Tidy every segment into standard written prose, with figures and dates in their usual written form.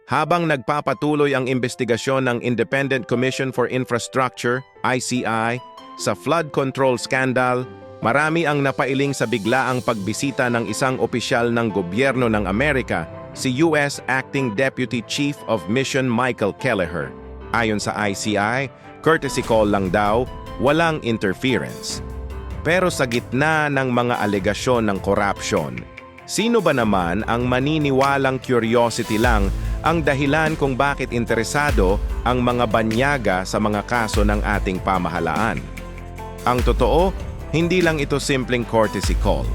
Habang nagpapatuloy ang investigasyon ng Independent Commission for Infrastructure, ICI, sa flood control scandal, marami ang napailing sa biglaang pagbisita ng isang opisyal ng gobyerno ng Amerika, si US Acting Deputy Chief of Mission Michael Kelleher. Ayon sa ICI, courtesy call lang daw, walang interference. Pero sa gitna ng mga alegasyon ng corruption, sino ba naman ang maniniwalang curiosity lang ang dahilan kung bakit interesado ang mga banyaga sa mga kaso ng ating pamahalaan? Ang totoo, hindi lang ito simpleng courtesy call.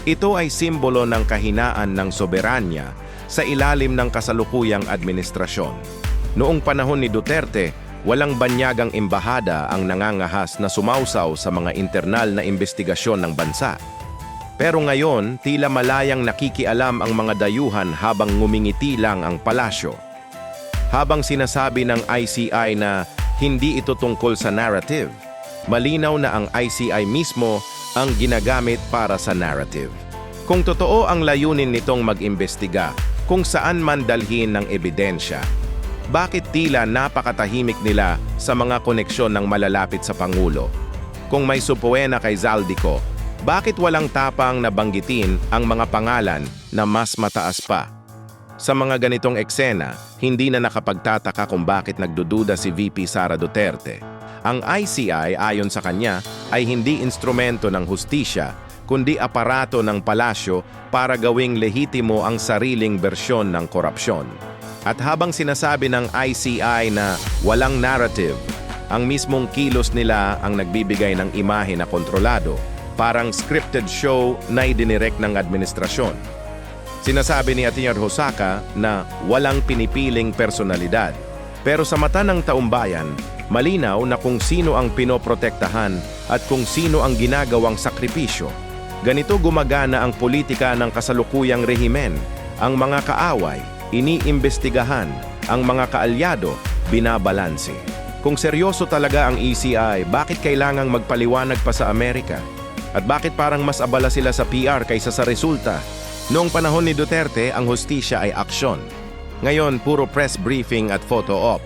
Ito ay simbolo ng kahinaan ng soberanya sa ilalim ng kasalukuyang administrasyon. Noong panahon ni Duterte, walang banyagang embahada ang nangangahas na sumausaw sa mga internal na investigasyon ng bansa. Pero ngayon, tila malayang nakikialam ang mga dayuhan habang ngumingiti lang ang palasyo. Habang sinasabi ng ICI na hindi ito tungkol sa narrative, malinaw na ang ICI mismo ang ginagamit para sa narrative. Kung totoo ang layunin nitong mag-imbestiga kung saan man dalhin ng ebidensya, bakit tila napakatahimik nila sa mga koneksyon ng malalapit sa Pangulo? Kung may supuwena kay Zaldico, bakit walang tapang na banggitin ang mga pangalan na mas mataas pa? Sa mga ganitong eksena, hindi na nakapagtataka kung bakit nagdududa si VP Sara Duterte. Ang ICI ayon sa kanya ay hindi instrumento ng hustisya, kundi aparato ng palasyo para gawing lehitimo ang sariling bersyon ng korupsyon. At habang sinasabi ng ICI na walang narrative, ang mismong kilos nila ang nagbibigay ng imahe na kontrolado, parang scripted show na idinirect ng administrasyon. Sinasabi ni Atty. Hosaka na walang pinipiling personalidad. Pero sa mata ng taumbayan, malinaw na kung sino ang pinoprotektahan at kung sino ang ginagawang sakripisyo. Ganito gumagana ang politika ng kasalukuyang rehimen. Ang mga kaaway, iniimbestigahan. Ang mga kaalyado, binabalanse. Kung seryoso talaga ang ECI, bakit kailangang magpaliwanag pa sa Amerika? At bakit parang mas abala sila sa PR kaysa sa resulta? Noong panahon ni Duterte, ang hustisya ay aksyon. Ngayon, puro press briefing at photo op.